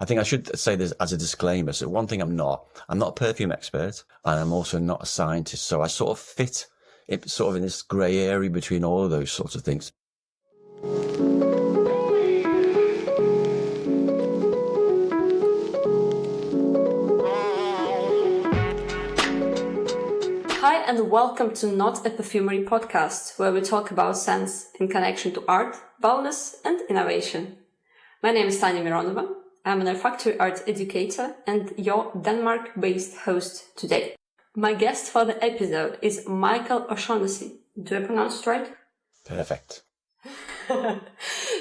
I think I should say this as a disclaimer. So one thing I'm not a perfume expert, and I'm also not a scientist. So I sort of fit it sort of in this grey area between all of those sorts of things. Hi and welcome to Not a Perfumery podcast, where we talk about scents in connection to art, wellness and innovation. My name is Tanya. I'm an olfactory art educator and your Denmark-based host today. My guest for the episode is Michael O'Shaughnessy. Do I pronounce it right? Perfect.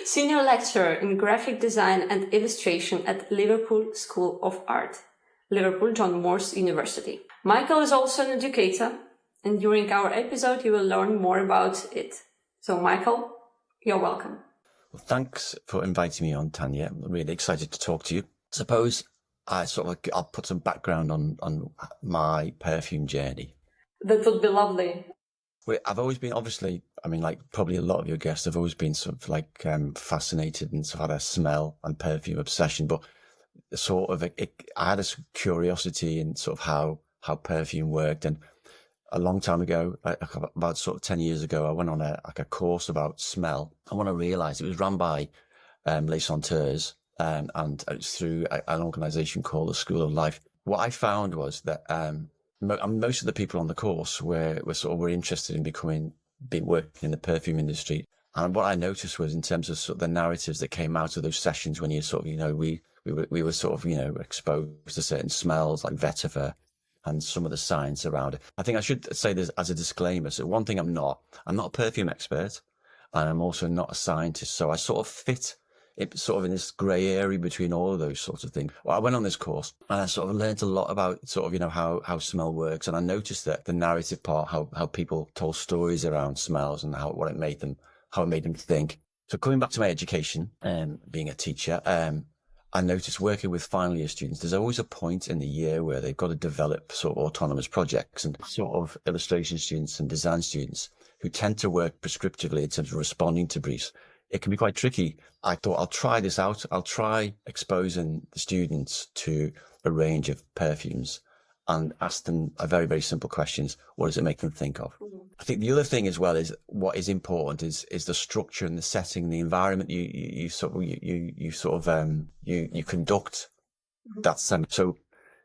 Senior lecturer in graphic design and illustration at Liverpool School of Arts, Liverpool John Moores University. Michael is also an educator, and during our episode you will learn more about it. So Michael, you're welcome. Well, thanks for inviting me on, Tanya. I'm really excited to talk to you. Suppose I'll put some background on my perfume journey. That would be lovely. Well, I've always been, obviously, like probably a lot of your guests, I've always been sort of like fascinated and sort of had a smell and perfume obsession, but I had a curiosity in sort of how perfume worked. And a long time ago, about sort of 10 years ago, I went on a course about smell. And when I realized it was run by Les Senteurs, and it was through an organization called the School of Life. What I found was that most of the people on the course were interested in being working in the perfume industry. And what I noticed was, in terms of sort of the narratives that came out of those sessions, when you sort of, we were sort of, exposed to certain smells like vetiver and some of the science around it. I think I should say this as a disclaimer. So one thing I'm not a perfume expert, and I'm also not a scientist. So I sort of fit it sort of in this grey area between all of those sorts of things. Well, I went on this course and I sort of learned a lot about sort of, how smell works. And I noticed that the narrative part, how people told stories around smells and how it made them think. So coming back to my education, being a teacher, I noticed working with final year students, there's always a point in the year where they've got to develop sort of autonomous projects, and sort of illustration students and design students who tend to work prescriptively in terms of responding to briefs. It can be quite tricky. I thought, I'll try this out. I'll try exposing the students to a range of perfumes and ask them a very, very simple questions. What does it make them think of? I think the other thing as well is what is important is the structure and the setting, the environment you conduct that seminar. So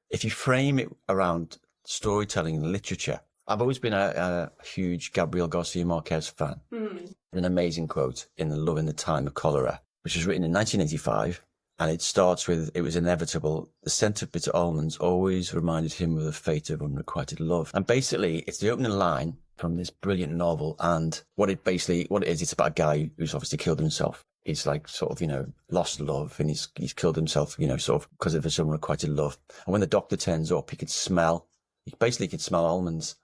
if you frame it around storytelling and literature, I've always been a huge Gabriel Garcia Marquez fan. An amazing quote in The Love in the Time of Cholera, which was written in 1985. And it starts with, "It was inevitable. The scent of bitter almonds always reminded him of the fate of unrequited love." And basically, it's the opening line from this brilliant novel. And what it is, it's about a guy who's obviously killed himself. He's like sort of, lost love, and he's killed himself, sort of because of his unrequited love. And when the doctor turns up, he could smell almonds.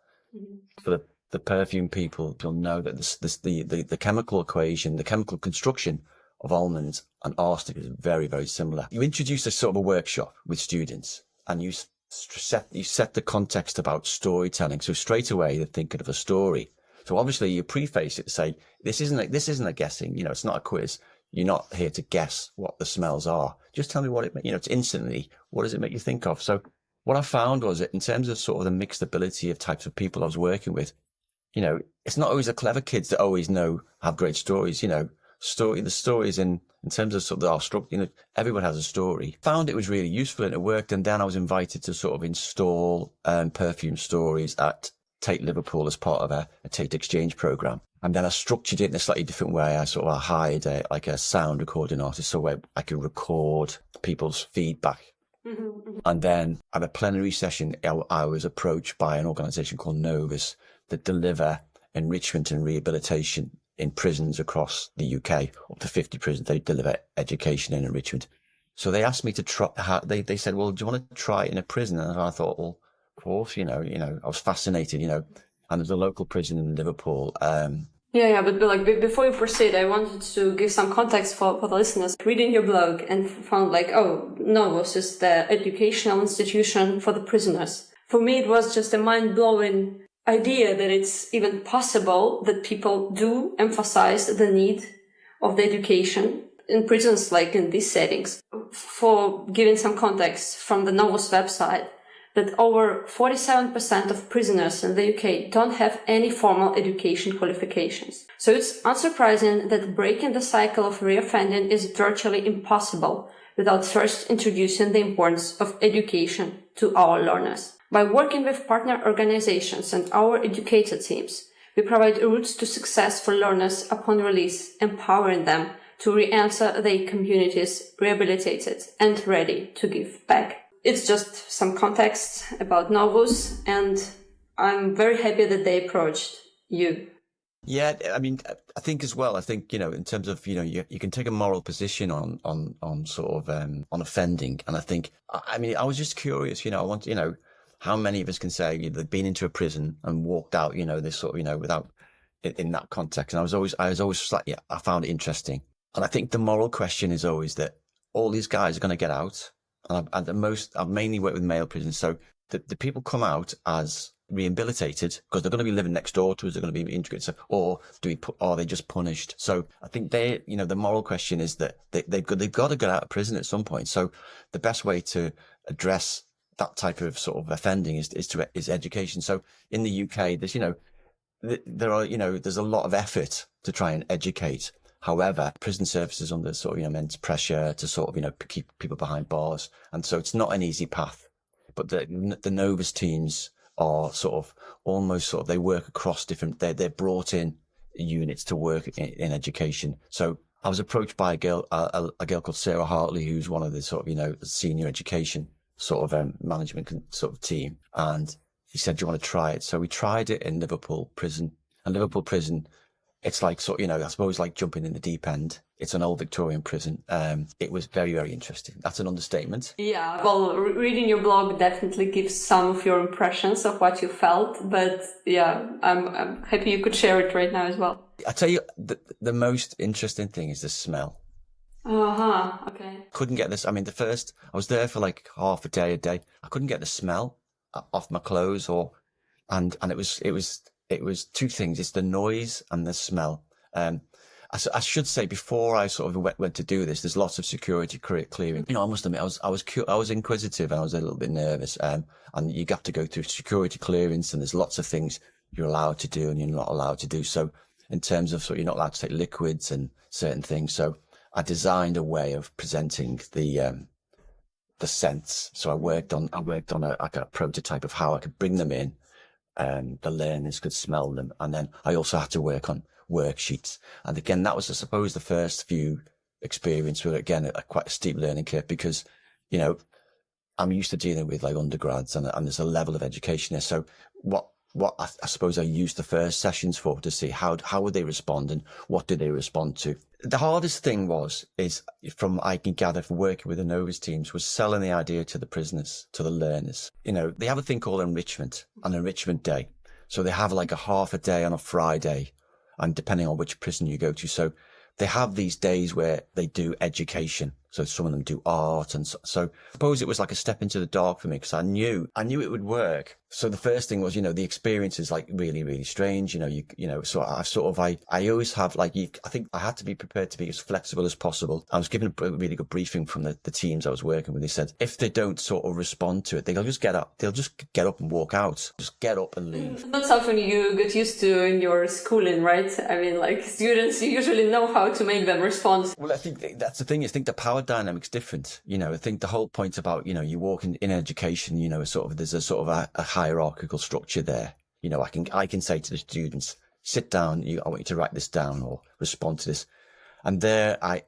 For the perfume people, you'll know that the chemical equation, the chemical construction of almonds and arsenic is very, very similar. You introduce a sort of a workshop with students, and you set the context about storytelling. So straight away they're thinking of a story. So obviously you preface it to say, this isn't a guessing, it's not a quiz. You're not here to guess what the smells are. Just tell me what it's instantly, what does it make you think of? So what I found was that in terms of sort of the mixed ability of types of people I was working with, it's not always the clever kids that always have great stories, the stories in terms of sort of our structure, everyone has a story. Found it was really useful and it worked. And then I was invited to sort of install perfume stories at Tate Liverpool as part of a Tate exchange program. And then I structured it in a slightly different way. I hired a sound recording artist so where I could record people's feedback. And then at a plenary session, I was approached by an organization called Novus that deliver enrichment and rehabilitation in prisons across the UK, up to 50 prisons. They deliver education and enrichment. So they asked me to try, they said, well, do you want to try it in a prison? And I thought, well, of course, I was fascinated, and there's a local prison in Liverpool. But before you proceed, I wanted to give some context for the listeners. Reading your blog and found Novus is the educational institution for the prisoners. For me, it was just a mind-blowing idea that it's even possible that people do emphasize the need of the education. in prisons, like in these settings. For giving some context from the Novus website, that over 47% of prisoners in the UK don't have any formal education qualifications. So it's unsurprising that breaking the cycle of reoffending is virtually impossible without first introducing the importance of education to our learners. By working with partner organizations and our educator teams, we provide routes to success for learners upon release, empowering them to re-enter their communities rehabilitated and ready to give back. It's just some context about Novus, and I'm very happy that they approached you. Yeah, I mean, I think as well, in terms of, you can take a moral position on sort of, on offending. And I think, I was just curious, how many of us can say they've been into a prison and walked out, this sort of, without, in that context. And I was always like, yeah, I found it interesting. And I think the moral question is always that all these guys are going to get out. And I've mainly worked with male prisons. So the people come out as rehabilitated because they're going to be living next door to us. They're going to be integrated. Or are they just punished? So I think the moral question is that they've got to get out of prison at some point. So the best way to address that type of sort of offending is education. So in the UK, there's a lot of effort to try and educate. However, prison services under sort of, immense pressure to sort of, keep people behind bars. And so it's not an easy path. But the Novus teams are sort of almost they work across they're brought in units to work in education. So I was approached by a girl called Sarah Hartley, who's one of the sort of, senior education sort of management sort of team. And he said, do you want to try it? So we tried it in Liverpool prison. And Liverpool prison, it's like I suppose like jumping in the deep end. It's an old Victorian prison. It was very, very interesting. That's an understatement. Yeah, well, reading your blog definitely gives some of your impressions of what you felt. But yeah, I'm happy you could share it right now as well. I tell you, the most interesting thing is the smell. Okay. Couldn't get this. I was there for like half a day. I couldn't get the smell off my clothes and it was two things. It's the noise and the smell. I should say before I sort of went to do this, there's lots of security clearing. I must admit, I was inquisitive and I was a little bit nervous. And you have to go through security clearance and there's lots of things you're allowed to do and you're not allowed to do. So in terms of you're not allowed to take liquids and certain things. So I designed a way of presenting the scents. So I worked on a prototype of how I could bring them in. The learners could smell them. And then I also had to work on worksheets. And again, that was, I suppose, the first few experience were, again, quite a steep learning curve because, I'm used to dealing with like undergrads and there's a level of education there. So what I suppose I used the first sessions for to see how would they respond and what did they respond to. The hardest thing is from I can gather from working with the Novus teams was selling the idea to the prisoners, to the learners. They have a thing called enrichment, an enrichment day. So they have like a half a day on a Friday and depending on which prison you go to. So they have these days where they do education. So some of them do art. And so I suppose it was like a step into the dark for me because I knew it would work. So the first thing was, the experience is like really, really strange. So I always have I think I had to be prepared to be as flexible as possible. I was given a really good briefing from the teams I was working with. They said, if they don't sort of respond to it, they'll just get up. They'll just get up and walk out. Just get up and leave. That's something you get used to in your schooling, right? Students, you usually know how to make them respond. Well, I think that's the thing. I think the power dynamic's different. I think the whole point about, you walk in education, there's a sort of a hierarchical structure there. I can say to the students, sit down, I want you to write this down or respond to this. And there I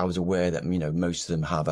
was aware that, most of them have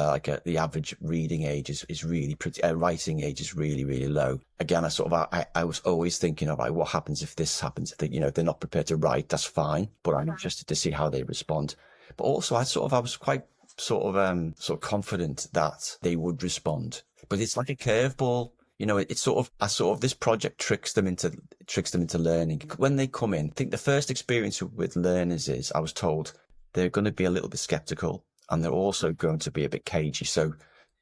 the average reading age is really pretty, writing age is really, really low. Again, I was always thinking of what happens if this happens, if they're not prepared to write, that's fine, but I'm interested to see how they respond. But also I was quite sort of confident that they would respond, but it's like a curveball. This project tricks them into learning. When they come in, I think the first experience with learners is, I was told, they're going to be a little bit skeptical and they're also going to be a bit cagey. So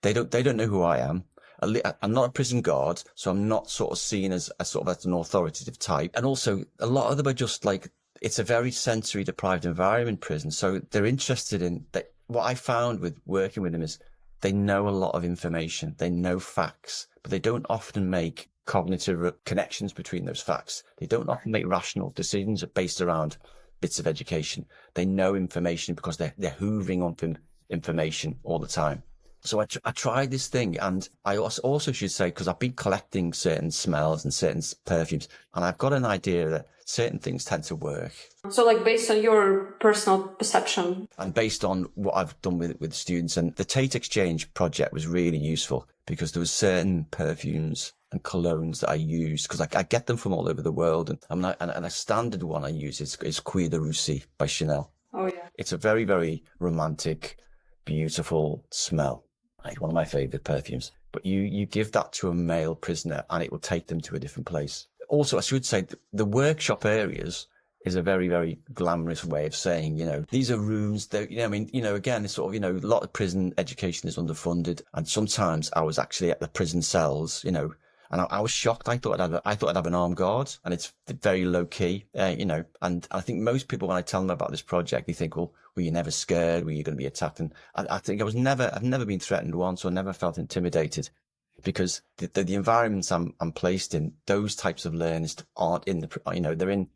they don't know who I am. I'm not a prison guard, so I'm not sort of seen as an authoritative type. And also a lot of them are just like, it's a very sensory deprived environment, prison. So they're interested in that. what I found with working with them is they know a lot of information. They know facts, but they don't often make cognitive connections between those facts. They don't often make rational decisions based around bits of education. They know information because they're hoovering on information all the time. So I tried this thing, and I also should say, because I've been collecting certain smells and certain perfumes, and I've got an idea that certain things tend to work. So like based on your personal perception? And based on what I've done with students. And the Tate Exchange project was really useful because there was certain perfumes and colognes that I use, because I get them from all over the world. And a standard one I use is Cuir de Russie by Chanel. Oh yeah. It's a very, very romantic, beautiful smell. Like one of my favorite perfumes. But you give that to a male prisoner and it will take them to a different place. Also, I should say the workshop areas is a very, very glamorous way of saying, these are rooms that, again, it's sort of, a lot of prison education is underfunded. And sometimes I was actually at the prison cells, and I was shocked. I thought I'd have an armed guard, and it's very low key, and I think most people, when I tell them about this project, they think, well, were you never scared? Were you going to be attacked? And I think I've never been threatened once, or never felt intimidated, because the environments I'm placed in, those types of learners aren't in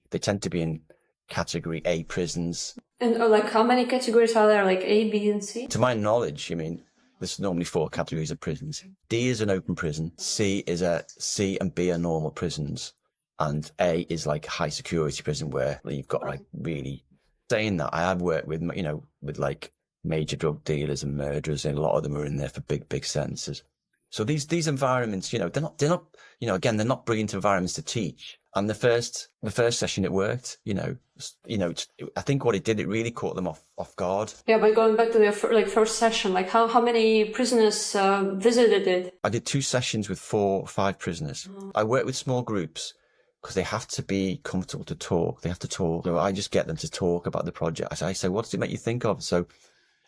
they tend to be in category A prisons. And like how many categories are there? Like A, B, and C? To my knowledge, there's normally 4 categories of prisons. D is an open prison. C and B are normal prisons. And A is like high security prison where you've got like really... Saying that, I have worked with, with like major drug dealers and murderers, and a lot of them are in there for big sentences. So these environments, they're not, again, they're not brilliant environments to teach. And the first session it worked, I think what it did, it really caught them off guard. Yeah, but going back to the first session, like how many prisoners visited it? I did 2 sessions with 4 or 5 prisoners. I worked with small groups because they have to be comfortable to talk. They have to talk. So I just get them to talk about the project. I say, what does it make you think of?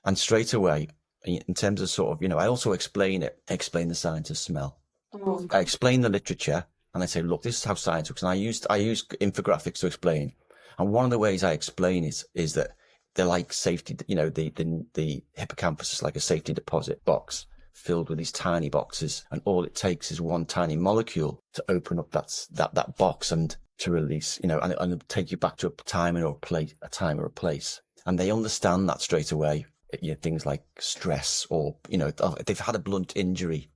And straight away, in terms of sort of, I also explain the science of smell. Oh. I explain the literature, and I say, look, this is how science works. And I use infographics to explain. And one of the ways I explain is that they're like safety, the hippocampus is like a safety deposit box filled with these tiny boxes. And all it takes is one tiny molecule to open up that box and to release, and take you back to a time or a place. And they understand that straight away. Things like stress, or if they've had a blunt injury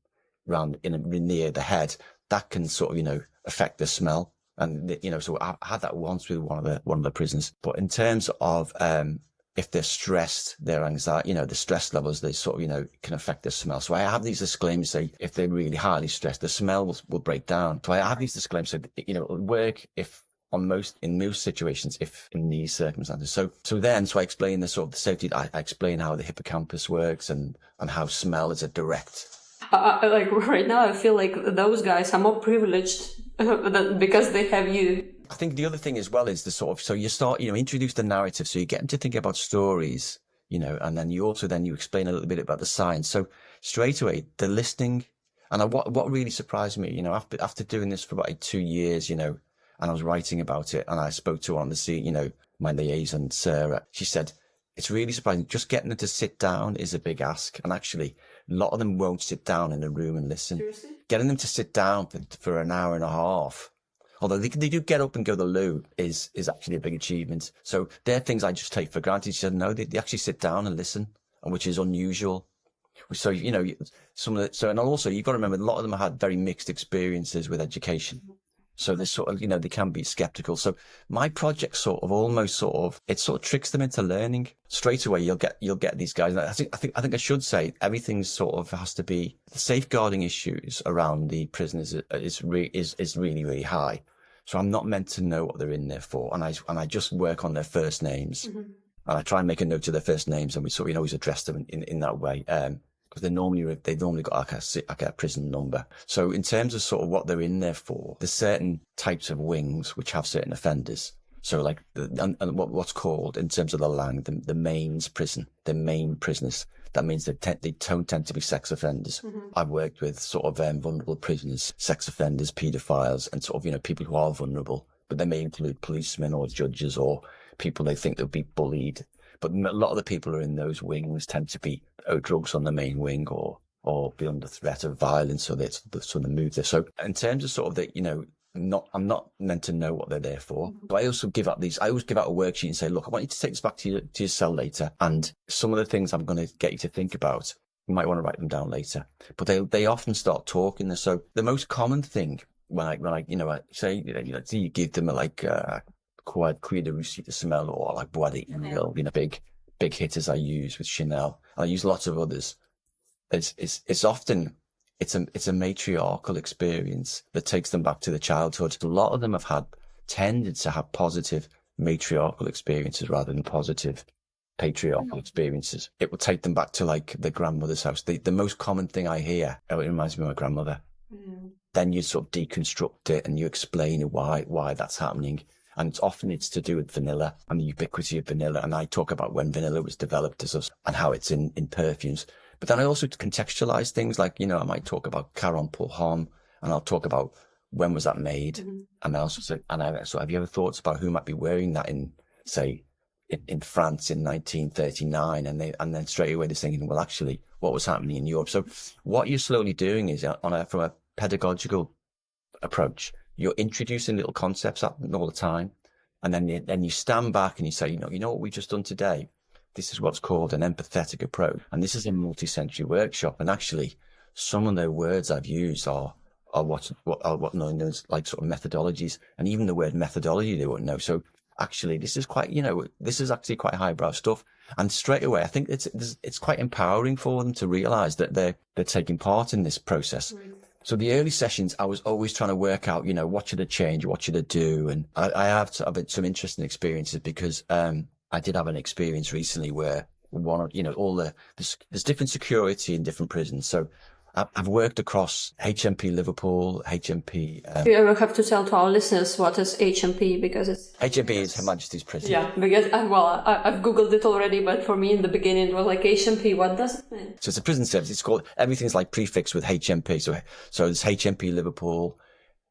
near the head, that can sort of affect the smell. And so I had that once with one of the prisoners. But in terms of if they're stressed, their anxiety, the stress levels, they sort of can affect the smell. So I have these disclaimers say if they're really highly stressed, the smell will break down. So I have these disclaimers so it'll work in most situations, if in these circumstances. So I explain the sort of the safety. I explain how the hippocampus works and how smell is a direct. Like right now, I feel like those guys are more privileged because they have you. I think the other thing as well is the sort of, so you start, introduce the narrative. So you get them to think about stories, and then you explain a little bit about the science. So straight away, the listening. And what really surprised me, after doing this for about 2 years, and I was writing about it, and I spoke to her on the seat, my liaison, Sarah. She said, it's really surprising. Just getting them to sit down is a big ask. And actually, a lot of them won't sit down in a room and listen. Seriously? Getting them to sit down for an hour and a half, although they do get up and go to the loo, is actually a big achievement. So they're things I just take for granted. She said, no, they actually sit down and listen, which is unusual. So, and also you've got to remember, a lot of them had very mixed experiences with education. So they sort of, they can be skeptical. So my project sort of tricks them into learning straight away. You'll get these guys. And I think I should say everything sort of has to be, the safeguarding issues around the prisoners is really, really high. So I'm not meant to know what they're in there for. And I just work on their first names. Mm-hmm. And I try and make a note of their first names, and we sort of always address them in that way. Because they've normally got like a prison number. So in terms of sort of what they're in there for, there's certain types of wings which have certain offenders. So like what's called in terms of the lang, the mains prison, the main prisoners. That means they don't tend to be sex offenders. Mm-hmm. I've worked with sort of vulnerable prisoners, sex offenders, paedophiles, and sort of people who are vulnerable, but they may include policemen or judges or people they think they'll be bullied. But a lot of the people who are in those wings tend to be drugs on the main wing or be under threat of violence, so that's sort of move there. So in terms of sort of the, you know, I'm not meant to know what they're there for. But I also give out I always give out a worksheet and say, look, I want you to take this back to your cell later. And some of the things I'm going to get you to think about, you might want to write them down later. But they often start talking. So the most common thing when I you know, I say, you give them Cuir de Russie to smell, or like Bois, big hitters I use with Chanel. I use lots of others. It's often it's a matriarchal experience that takes them back to the childhood. A lot of them have tended to have positive matriarchal experiences rather than positive patriarchal experiences. It will take them back to like the grandmother's house. The most common thing I hear, it reminds me of my grandmother. Then you sort of deconstruct it and you explain why that's happening. And often it's to do with vanilla and the ubiquity of vanilla. And I talk about when vanilla was developed and how it's in perfumes. But then I also contextualize things like, you know, I might talk about Caron pour Homme, and I'll talk about when was that made. And I also say, so have you ever thought about who might be wearing that in, say, in France in 1939? And then straight away they're thinking, well, actually, what was happening in Europe? So what you're slowly doing is from a pedagogical approach, you're introducing little concepts all the time. And then you stand back and you say, you know what we've just done today? This is what's called an empathetic approach. And this is a multi-sensory workshop. And actually, some of the words I've used are what known as like sort of methodologies. And even the word methodology, they won't know. So actually, this is actually quite highbrow stuff. And straight away, I think it's quite empowering for them to realize that they're taking part in this process. Right. So the early sessions, I was always trying to work out, you know, what should I change? What should I do? And I have some interesting experiences because, I did have an experience recently where there's different security in different prisons. So I've worked across HMP Liverpool, HMP. You ever have to tell to our listeners what is HMP, because it's HMP is Her Majesty's Prison. Yeah, because I've googled it already, but for me in the beginning it was like HMP. What does it mean? So it's a prison service. It's called, everything's like prefixed with HMP. So there's HMP Liverpool,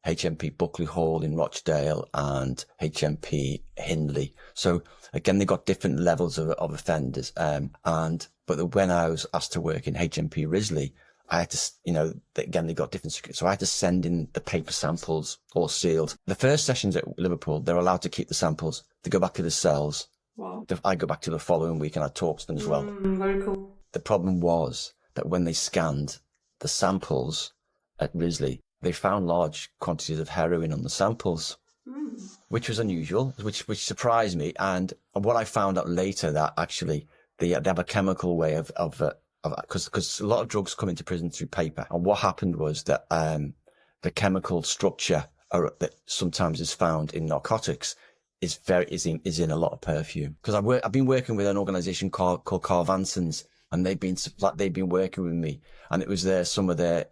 HMP Buckley Hall in Rochdale, and HMP Hindley. So again, they got different levels of offenders. But when I was asked to work in HMP Risley, I had to, again, they got different security. So I had to send in the paper samples, all sealed. The first sessions at Liverpool, they're allowed to keep the samples. They go back to the cells. Wow. I go back to the following week and I talk to them as well. Very cool. The problem was that when they scanned the samples at Risley, they found large quantities of heroin on the samples, which was unusual, which surprised me. And what I found out later, that actually they have a chemical way of because a lot of drugs come into prison through paper. And what happened was that the chemical structure that sometimes is found in narcotics is in a lot of perfume. Because I've been working with an organization called Carvansons, and they've been working with me, and it was some of their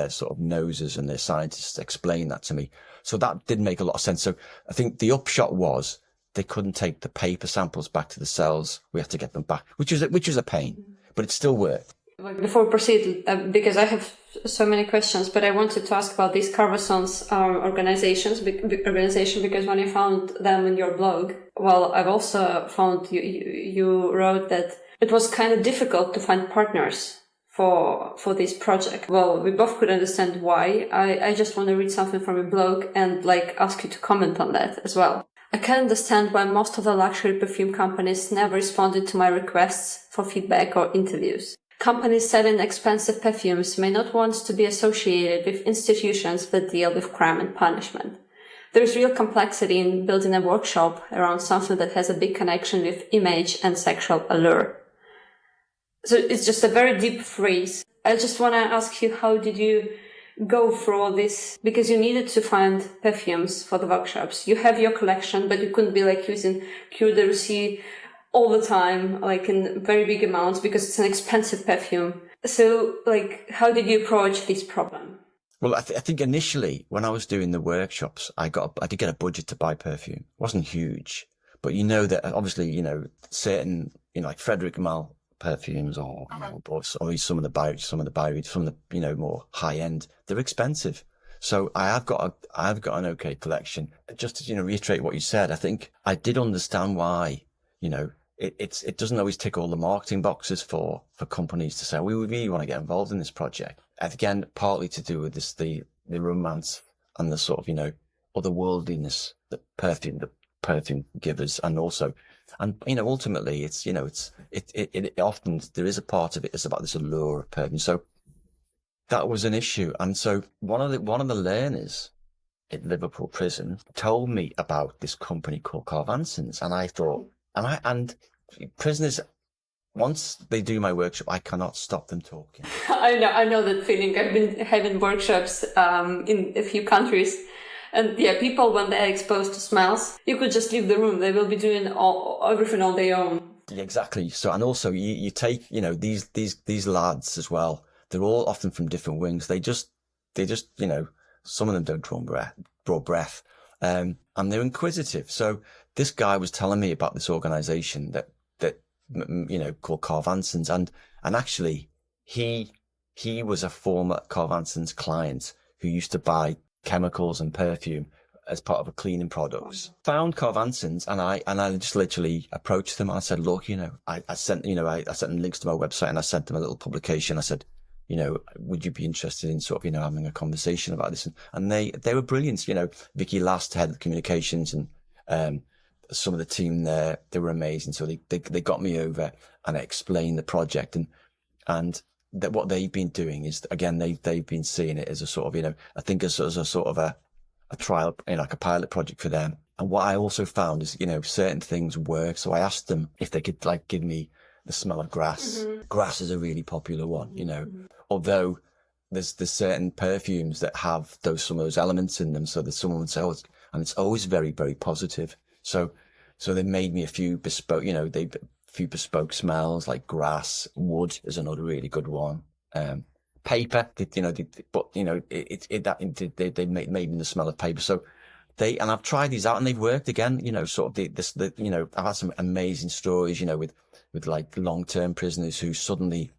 sort of noses and their scientists explained that to me. So that did make a lot of sense. So I think the upshot was they couldn't take the paper samples back to the cells. We had to get them back, which was a pain, but it still worked. Before we proceed, because I have so many questions, but I wanted to ask about these Carvansons organization, because when I found them in your blog, well, I've also found you wrote that it was kind of difficult to find partners for this project. Well, we both could understand why. I just want to read something from your blog and ask you to comment on that as well. I can understand why most of the luxury perfume companies never responded to my requests for feedback or interviews. Companies selling expensive perfumes may not want to be associated with institutions that deal with crime and punishment. There is real complexity in building a workshop around something that has a big connection with image and sexual allure. So it's just a very deep phrase. I just want to ask you, how did you go through all this? Because you needed to find perfumes for the workshops. You have your collection, but you couldn't be using Cuir de Russie all the time, in very big amounts, because it's an expensive perfume. So, how did you approach this problem? Well, I think initially when I was doing the workshops, I did get a budget to buy perfume. It wasn't huge, but that obviously, certain, like Frederic Malle perfumes or some of the Byredo, more high end, they're expensive. So I've got an okay collection. Just to, reiterate what you said, I think I did understand why, it doesn't always tick all the marketing boxes for companies to say, we really want to get involved in this project. And again, partly to do with this, the romance and the sort of, otherworldliness that the perfume givers, and also, and, ultimately it's, it often, there is a part of it that's about this allure of perfume. So that was an issue. And so one of the learners at Liverpool prison told me about this company called Carvansons, and I thought, and prisoners, once they do my workshop, I cannot stop them talking. I know that feeling. I've been having workshops in a few countries, and people, when they're exposed to smells, you could just leave the room. They will be doing everything on their own. Yeah, exactly. So, and also you take, these lads as well. They're all often from different wings. They just, some of them don't draw breath, and they're inquisitive. So this guy was telling me about this organization that called Carvansons, and actually he was a former Carvansons client who used to buy chemicals and perfume as part of a cleaning products. Found Carvansons, and I just literally approached them. And I said, look, I sent them links to my website, and I sent them a little publication. I said, would you be interested in sort of, having a conversation about this? And they were brilliant. Vicky Last, head of communications, and some of the team there, they were amazing. So they got me over, and I explained the project, and that what they've been doing is, again, they've been seeing it as a sort of, I think as a sort of a trial, like a pilot project for them. And what I also found is, certain things work. So I asked them if they could give me the smell of grass. Mm-hmm. Grass is a really popular one, mm-hmm. Although there's certain perfumes that have some of those elements in them. So that someone would say, and it's always very, very positive. So they made me a few bespoke, few bespoke smells, like grass. Wood is another really good one. Paper, they made me the smell of paper. So and I've tried these out, and they've worked again. I've had some amazing stories, with like long-term prisoners who suddenly,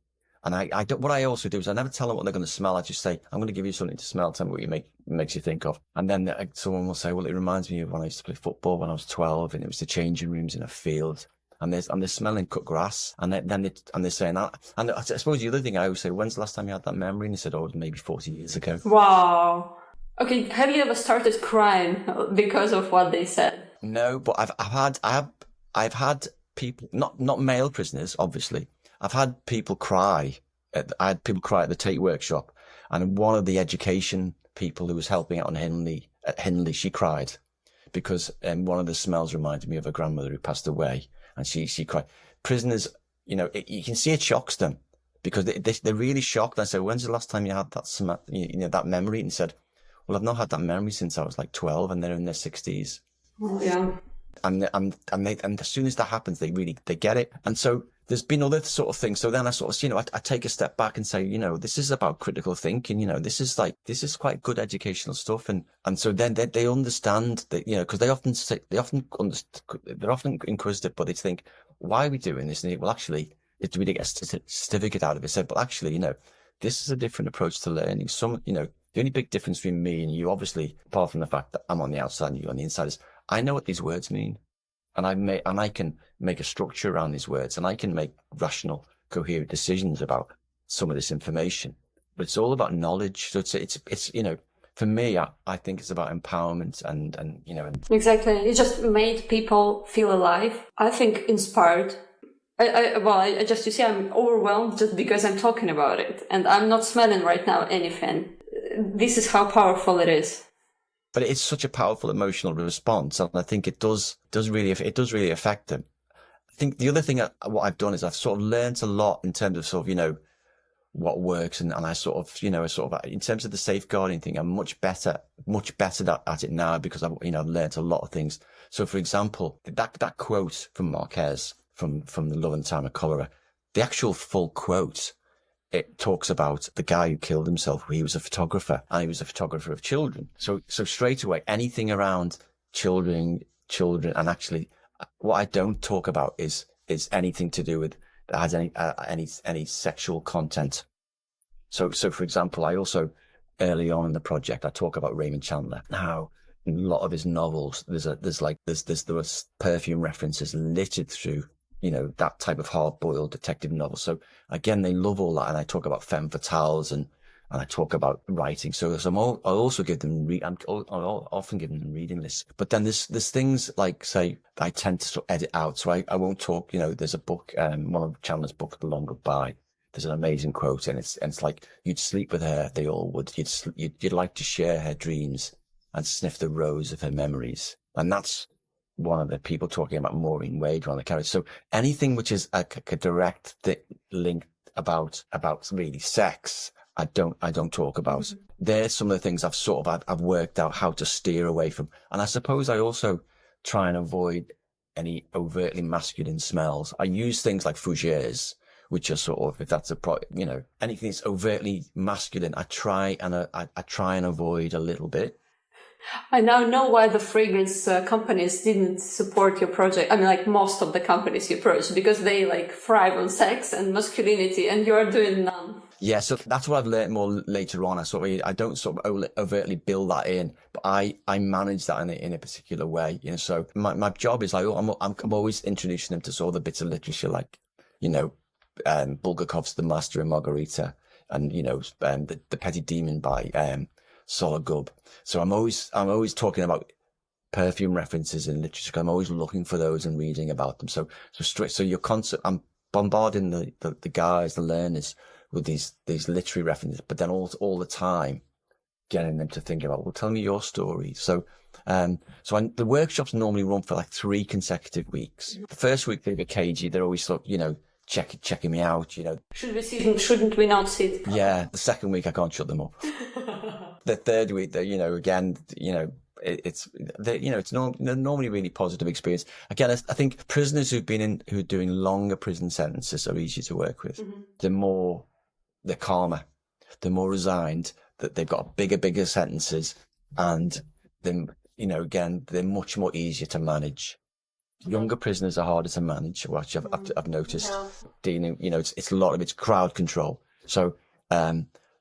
and I don't, what I also do is I never tell them what they're going to smell. I just say, I'm going to give you something to smell. Tell me what makes you think of. And then someone will say, well, it reminds me of when I used to play football when I was 12, and it was the changing rooms in a field. And they're smelling cut grass, and they're saying that. And I suppose the other thing I always say, when's the last time you had that memory? And they said, maybe 40 years ago. Wow. Okay, have you ever started crying because of what they said? No, but I've had people, not male prisoners, obviously. I've had people cry. I had people cry at the Tate workshop, and one of the education people who was helping out at Hindley, she cried because one of the smells reminded me of her grandmother who passed away. And she cried. Prisoners, you can see it shocks them because they're really shocked. I said, when's the last time you had that smell, that memory? And he said, well, I've not had that memory since I was like 12, and they're in their 60s. Oh, yeah. And as soon as that happens, they get it. And so there's been other sort of things. So then I sort of, I take a step back and say, this is about critical thinking. This is quite good educational stuff. And so then they understand that, because they're often inquisitive, but they think, why are we doing this? And well, actually, do we get a certificate out of it? So, but actually, this is a different approach to learning. The only big difference between me and you, obviously, apart from the fact that I'm on the outside and you're on the inside, is I know what these words mean. And I can make a structure around these words, and I can make rational, coherent decisions about some of this information. But it's all about knowledge. So it's for me, I think it's about empowerment and. Exactly. It just made people feel alive. I think inspired. I'm overwhelmed just because I'm talking about it, and I'm not smelling right now anything. This is how powerful it is. But it's such a powerful emotional response, and I think it does really affect them. I think the other thing, what I've done is I've sort of learned a lot in terms of sort of, what works, and I sort of, in terms of the safeguarding thing, I'm much better at it now because I've learned a lot of things. So, for example, that quote from Marquez from the Love and Time of Cholera, the actual full quote, it talks about the guy who killed himself. He was a photographer, and he was a photographer of children. So straight away, anything around children, and actually, what I don't talk about is anything to do with that has any sexual content. So for example, I also early on in the project, I talk about Raymond Chandler. Now, in a lot of his novels, there was perfume references littered through that type of hard-boiled detective novel. So again, they love all that. And I talk about femme fatales and I talk about writing. So I'll also give them, I'll often give them reading lists. But then there's things like, say, I tend to sort of edit out. So I won't talk, there's a book, one of Chandler's books, The Long Goodbye. There's an amazing quote, and it's like, you'd sleep with her, they all would. You'd like to share her dreams and sniff the rose of her memories. And that's one of the people talking about Maureen Wade, one of the characters. So anything which is a direct link about really sex, I don't talk about. Mm-hmm. There's some of the things I've worked out how to steer away from. And I suppose I also try and avoid any overtly masculine smells. I use things like fougères, which are sort of, if that's anything that's overtly masculine, I try and avoid a little bit. I now know why the fragrance companies didn't support your project. I mean, like most of the companies you approach, because they like thrive on sex and masculinity, and you're doing none. Yeah, so that's what I've learned more later on. I don't sort of overtly build that in, but I manage that in a particular way. So my job is I'm always introducing them to sort of the bits of literature like, Bulgakov's The Master and Margarita, and the Petty Demon by Sologub. So I'm always talking about perfume references in literature. I'm always looking for those and reading about them. So you're I'm bombarding the guys, the learners, with these literary references, but then all the time getting them to think about, well, tell me your story. So the workshops normally run for like 3 consecutive weeks. The first week they're a bit cagey. They're always sort of, checking me out, Shouldn't we not sit? Yeah. The second week I can't shut them up. The third week, again, it's normally really positive experience. Again, I think prisoners who are doing longer prison sentences are easier to work with. Mm-hmm. They're calmer, they're more resigned, that they've got bigger sentences, and then, again, they're much more easier to manage. Younger prisoners are harder to manage, which I've noticed. Dealing, it's a lot of it's crowd control. So,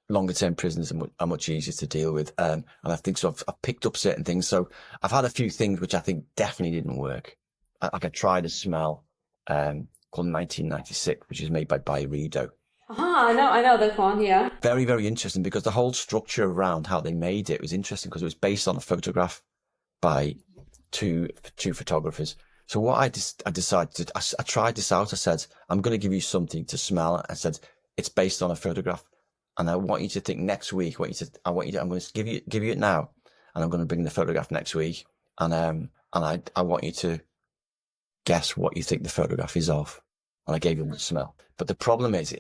longer term prisoners are much easier to deal with. And I think so. I've picked up certain things. So I've had a few things which I think definitely didn't work. I tried a smell, called 1996, which is made by Byredo. I know that one. Yeah. Very, very interesting, because the whole structure around how they made it was interesting, because it was based on a photograph by two photographers. So what I decided I tried this out. I said, I'm going to give you something to smell. I said, it's based on a photograph. And I want you to think next week, I'm going to give you it now. And I'm going to bring the photograph next week. And I want you to guess what you think the photograph is of. And I gave you the smell. But the problem is,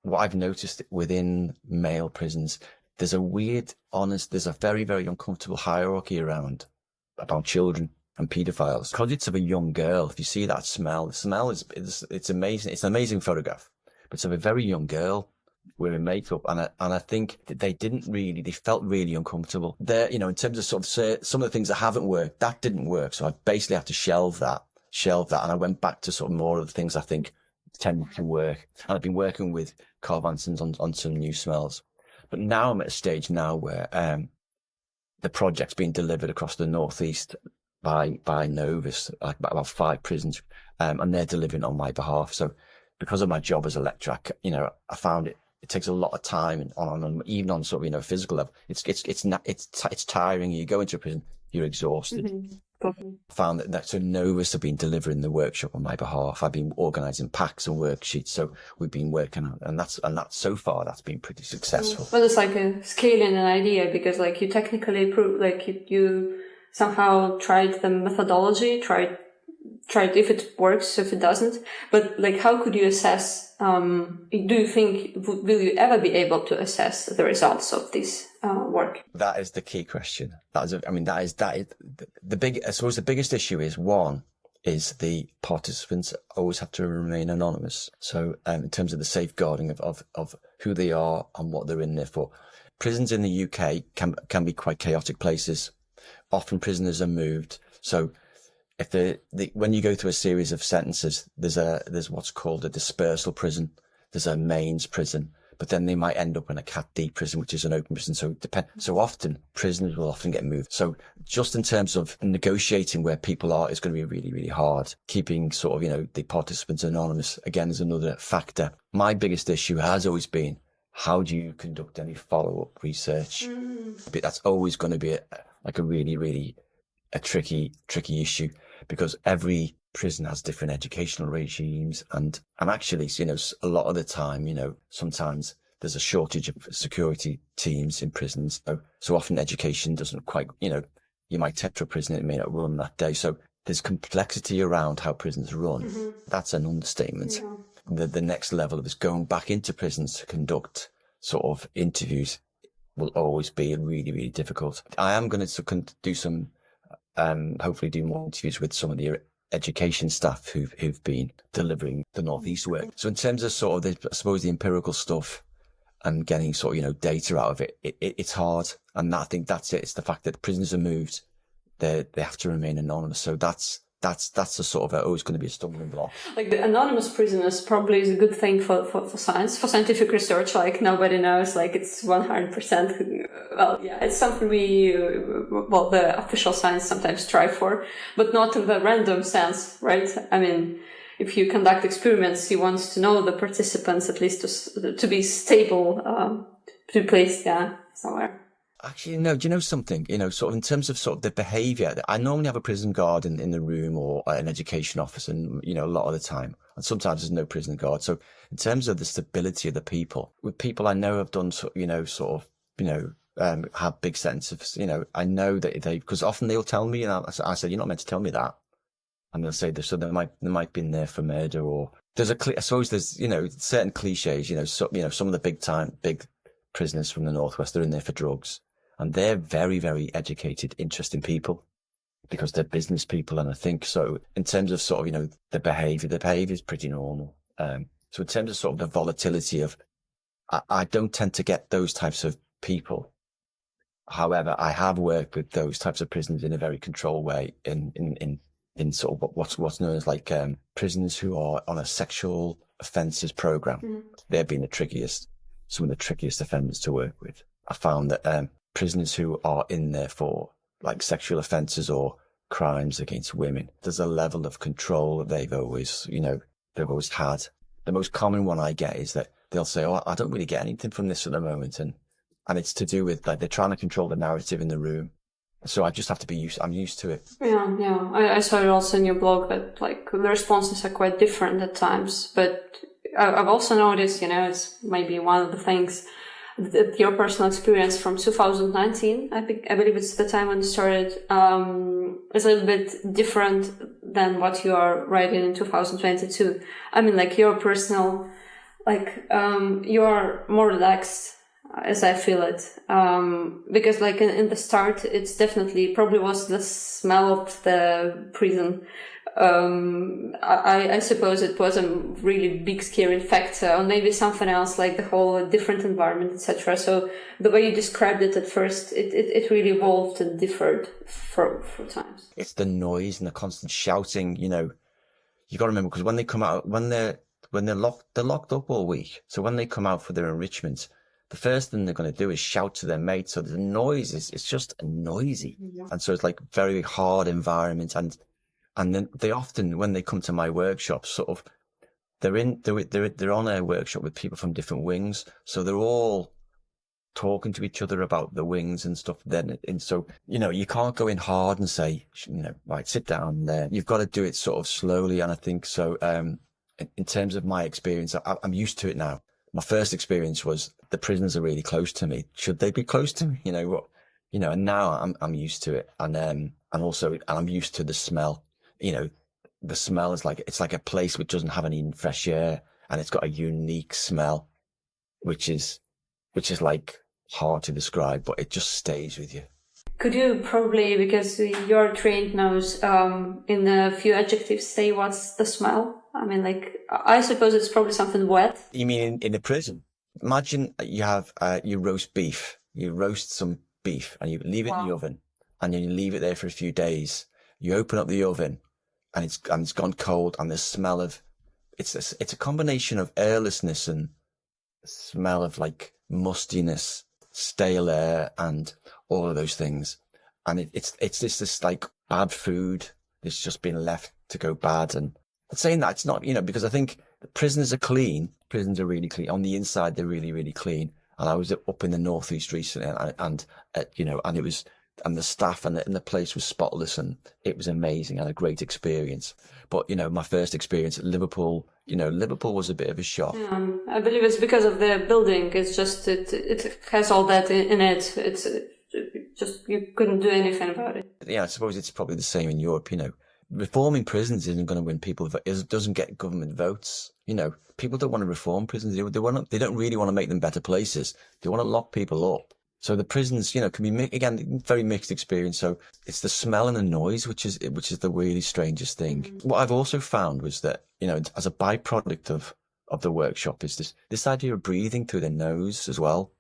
what I've noticed within male prisons, there's a very, very uncomfortable hierarchy about children and paedophiles. Because it's of a young girl, if you see that smell, the smell it's amazing. It's an amazing photograph, but it's of a very young girl wearing makeup. And I think that they felt really uncomfortable. There, in terms of sort of some of the things that haven't worked, that didn't work. So I basically had to shelve that. And I went back to sort of more of the things I think tend to work. And I've been working with Carl Vansons on some new smells. But now I'm at a stage now where, the project's being delivered across the Northeast by Novus, like about 5 prisons, and they're delivering on my behalf. So because of my job as a lecturer, I found it takes a lot of time and even on sort of, physical level, it's tiring. You go into a prison, you're exhausted. Mm-hmm. I found that so Novus have been delivering the workshop on my behalf. I've been organising packs and worksheets, so we've been working on, and that's so far that's been pretty successful. Well, it's like a scaling an idea, because like you technically prove, like you somehow tried the methodology, tried if it works, if it doesn't, but like how could you assess? Do you think will you ever be able to assess the results of this work? That is the key question. That is the big. I suppose the biggest issue is the participants always have to remain anonymous. So in terms of the safeguarding of who they are and what they're in there for, prisons in the UK can be quite chaotic places. Often prisoners are moved. So if when you go through a series of sentences, there's what's called a dispersal prison. There's a mains prison. but then they might end up in a Cat D prison, which is an open prison. So so often prisoners will often get moved. So just in terms of negotiating where people are is going to be really, really hard. Keeping sort of, you know, the participants anonymous, again, is another factor. My biggest issue has always been, how do you conduct any follow-up research? But that's always going to be a really, really tricky issue, because every prison has different educational regimes, and actually, you know, a lot of the time, you know, sometimes there's a shortage of security teams in prisons. So often education doesn't quite, you know, you might enter a prison, it may not run that day. So there's complexity around how prisons run. That's an understatement. Yeah. The next level of is going back into prisons to conduct sort of interviews will always be really, really difficult. I am going to do some, hopefully do more interviews with some of the education staff who've been delivering the Northeast work. So in terms of sort of I suppose the empirical stuff and getting sort of, you know, data out of it's hard. And I think that's it. It's the fact that prisoners are moved. They have to remain anonymous. So that's a sort of always going to be a stumbling block. Like the anonymous prisoners probably is a good thing for science, for scientific research. Like nobody knows, like it's 100%. Well, yeah, it's something the official science sometimes strive for, but not in the random sense, right? I mean, if you conduct experiments, you want to know the participants at least to be stable, to be placed, somewhere. Actually, no, do you know something? You know, sort of in terms of sort of the behaviour, I normally have a prison guard in the room or an education officer, and, you know, a lot of the time. And sometimes there's no prison guard. So in terms of the stability of the people, with people I know have done, you know, sort of, you know, have big sense of, you know, I know that because often they'll tell me, and I say, you're not meant to tell me that. And they'll say, so they might be in there for murder, or I suppose there's, you know, certain cliches, you know, some of the big prisoners from the Northwest, they're in there for drugs. And they're very, very educated, interesting people, because they're business people. And I think so in terms of sort of, you know, the behavior is pretty normal. So in terms of sort of the volatility of, I don't tend to get those types of people. However, I have worked with those types of prisoners in a very controlled way in sort of what's known as like, prisoners who are on a sexual offences program. Mm-hmm. They've been some of the trickiest offenders to work with. I found that, prisoners who are in there for like sexual offences or crimes against women, there's a level of control that they've always had. The most common one I get is that they'll say, oh, I don't really get anything from this at the moment. And it's to do with like, they're trying to control the narrative in the room. So I just have to I'm used to it. Yeah. I saw it also in your blog that like the responses are quite different at times, but I've also noticed, you know, it's maybe one of the things that your personal experience from 2019, I believe it's the time when you started, is a little bit different than what you are writing in 2022. I mean, like your personal, like, you are more relaxed as I feel it. Because like in the start, it's definitely probably was the smell of the prison. I suppose it was a really big scary factor, or maybe something else like the whole different environment, etc. So the way you described it at first, it really evolved and differed for times. It's the noise and the constant shouting. You know, you got to remember, because when they come out, when they're locked up all week. So when they come out for their enrichment, the first thing they're going to do is shout to their mates. So the noise it's just noisy, and so it's like very hard environment. And then they often, when they come to my workshops, sort of, they're on a workshop with people from different wings. So they're all talking to each other about the wings and stuff. And so, you know, you can't go in hard and say, you know, right, sit down there. You've got to do it sort of slowly. And I think so, in terms of my experience, I'm used to it now. My first experience was the prisoners are really close to me. Should they be close to me? You know what, you know, and now I'm used to it. And also I'm used to the smell. You know, the smell is like, it's like a place which doesn't have any fresh air, and it's got a unique smell, which is like hard to describe, but it just stays with you. Could you probably, because you're trained nose, in a few adjectives, say what's the smell? I mean, like, I suppose it's probably something wet. You mean in a prison? Imagine you have, you roast beef. You roast some beef and you leave it in the oven, and then you leave it there for a few days. You open up the oven, and it's gone cold, and the smell of it's a combination of airlessness and smell of like mustiness, stale air, and all of those things. And it's just this like bad food that's just been left to go bad. And saying that, it's not, because I think the prisons are clean. Prisons are really clean. On the inside, they're really, really clean. And I was up in the northeast recently, and it was, and the staff and the place was spotless, and it was amazing. I had a great experience. But, my first experience at Liverpool, Liverpool was a bit of a shock. I believe it's because of the building. It's just, it has all that in it. It's just, you couldn't do anything about it. Yeah, I suppose it's probably the same in Europe, Reforming prisons isn't going to win people. It doesn't get government votes. People don't want to reform prisons. They don't really want to make them better places. They want to lock people up. So the prisons, can be, again, very mixed experience. So it's the smell and the noise, which is the really strangest thing. Mm-hmm. What I've also found was that, as a byproduct of the workshop is this idea of breathing through the nose as well.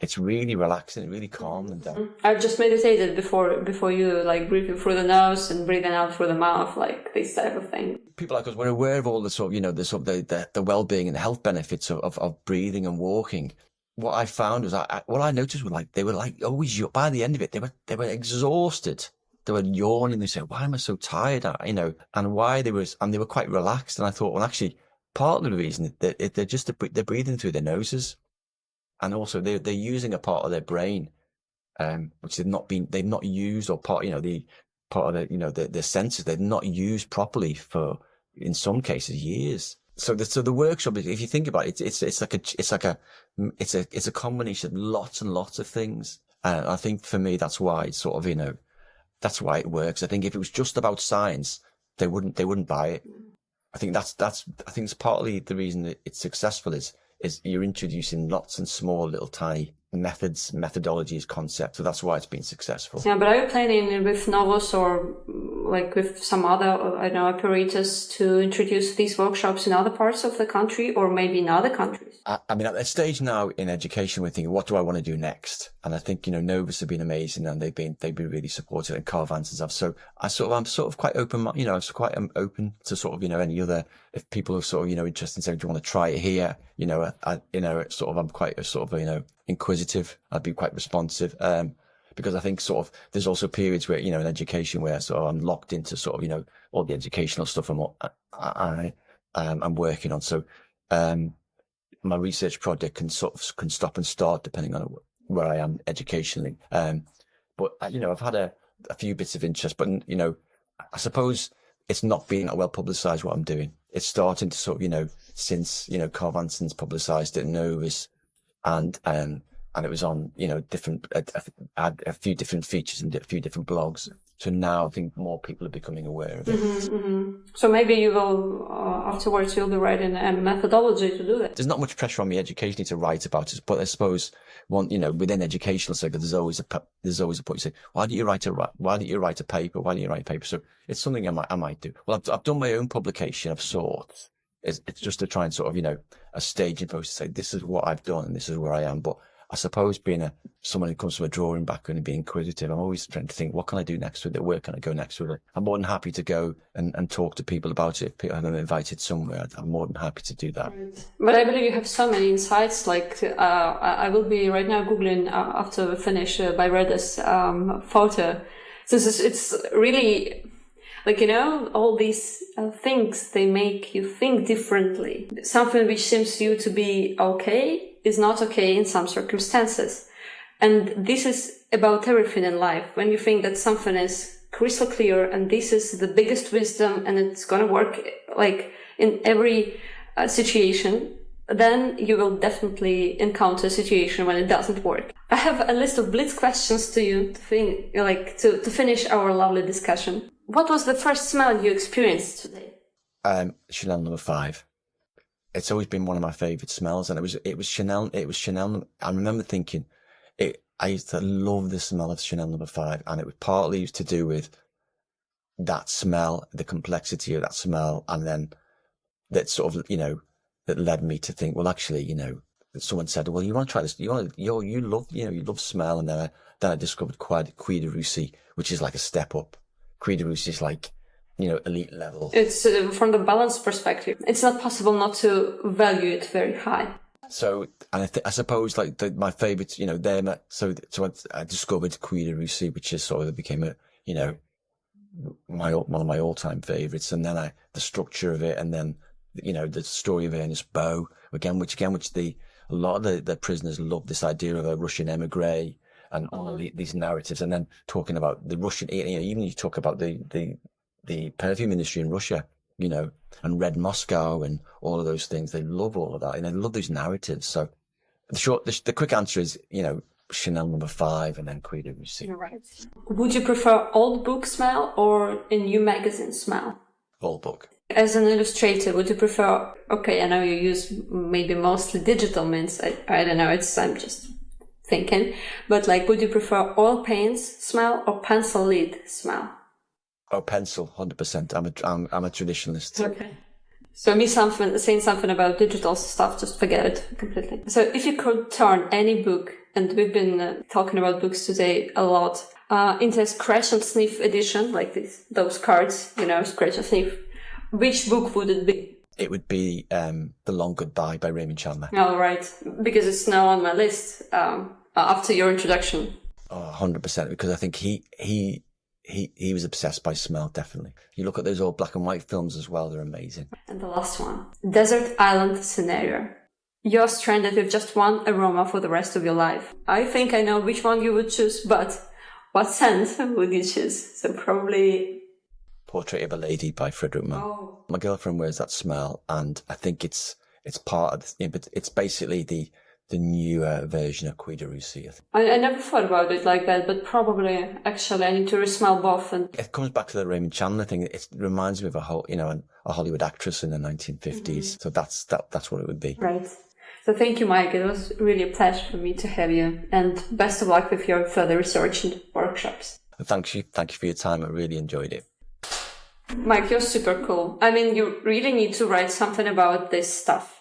It's really relaxing, really calm them down. I've just meditated before you, like breathing through the nose and breathing out through the mouth, like this type of thing. People like us were aware of all the sort of, the well-being and the health benefits of breathing and walking. What I found was, what I noticed was they were like always, by the end of it, they were exhausted. They were yawning. They said, "Why am I so tired?" And why they were quite relaxed. And I thought, well, actually, part of the reason that they're breathing through their noses. And also they're using a part of their brain, which they've not used, or part of the senses they've not used properly for, in some cases, years. So the workshop, if you think about it, it's a combination of lots and lots of things. And I think for me, that's why it's sort of, that's why it works. I think if it was just about science, they wouldn't buy it. I think that's partly the reason that it's successful is you're introducing lots and small little tiny methodologies, concepts. So that's why it's been successful. Yeah, but are you planning with Novus or like with some other, operators to introduce these workshops in other parts of the country or maybe in other countries? I mean, at this stage now in education, we're thinking, what do I want to do next? And I think, Novus have been amazing and they've been really supportive, and Carvans and stuff. So I'm sort of quite open, I'm quite open to sort of, any other, if people are sort of, interested in saying, do you want to try it here? I'm quite sort of, inquisitive. I'd be quite responsive. Because I think sort of there's also periods where, in education where sort of I'm locked into sort of, all the educational stuff I'm working on. So, my research project can stop and start depending on where I am educationally. But I've had a few bits of interest, but, I suppose it's not being well publicized what I'm doing. It's starting to sort of, since, Carl Vanson's publicized it, Novus, and it was on, different, a few different features and a few different blogs. So now I think more people are becoming aware of it. Mm-hmm, mm-hmm. So maybe you will, afterwards you'll be writing a methodology to do that. There's not much pressure on me educationally to write about it, but I suppose within educational circles, there's always a point you say, why don't you write a paper? Why don't you write a paper? So it's something I might do. Well, I've done my own publication of sorts. It's just to try and sort of, a staging process to say, this is what I've done and this is where I am. But I suppose being someone who comes from a drawing background and being inquisitive, I'm always trying to think, what can I do next with it? Where can I go next with it? I'm more than happy to go and talk to people about it. If I'm invited somewhere, I'm more than happy to do that. Right. But I believe you have so many insights. Like, I will be right now Googling after we finish Byredo's photo. So it's really, like, all these things, they make you think differently. Something which seems to you to be okay is not okay in some circumstances. And this is about everything in life. When you think that something is crystal clear and this is the biggest wisdom and it's going to work like in every situation, then you will definitely encounter a situation when it doesn't work. I have a list of blitz questions to you to finish our lovely discussion. What was the first smell you experienced today? Chanel number 5. It's always been one of my favorite smells, and it was Chanel. I remember thinking, I used to love the smell of Chanel number 5, and it was partly to do with that smell, the complexity of that smell, and then that sort of, that led me to think, well, actually, someone said, well, you want to try this? You love smell, and then I discovered Cuir de Russie, which is like a step up. Cuir de Russie is like, elite level. It's from the balance perspective. It's not possible not to value it very high. So, and I suppose like my favourites, you know, I discovered Cuir de Russie, which is sort of became a, you know, one of my all-time favourites. And then the structure of it, and then, you know, the story of Ernest Bow, which a lot of the prisoners love this idea of a Russian emigre and all of these narratives. And then talking about the Russian, you know, even you talk about the perfume industry in Russia, you know, and Red Moscow and all of those things. They love all of that, and they love these narratives. So the quick answer is, you know, Chanel No. 5 and then Cuir de Russie. Right. Would you prefer old book smell or a new magazine smell? Old book. As an illustrator, would you prefer, okay, I know you use maybe mostly digital mints. I don't know, I'm just thinking. But like, would you prefer oil paints smell or pencil lead smell? Oh, pencil, 100%. I'm a traditionalist. Okay. So saying something about digital stuff, just forget it completely. So if you could turn any book, and we've been talking about books today a lot, into a scratch and sniff edition, like those cards, you know, scratch and sniff, which book would it be? It would be The Long Goodbye by Raymond Chandler. Oh, right. Because it's now on my list after your introduction. Oh, 100%. Because I think he was obsessed by smell, definitely. You look at those old black and white films as well, they're amazing. And the last one, Desert Island Scenario. You're stranded with just one aroma for the rest of your life. I think I know which one you would choose, but what scent would you choose? So probably... Portrait of a Lady by Frederic. Oh. My girlfriend wears that smell, and I think it's part of but it's basically the newer version of Cuir de Russie. I never thought about it like that, but probably, actually, I need to smell both. And it comes back to the Raymond Chandler thing. It reminds me of a Hollywood actress in the 1950s. Mm-hmm. So that's what it would be. Right. So thank you, Mike. It was really a pleasure for me to have you, and best of luck with your further research and workshops. Thank you for your time. I really enjoyed it. Mike, you're super cool. I mean, you really need to write something about this stuff.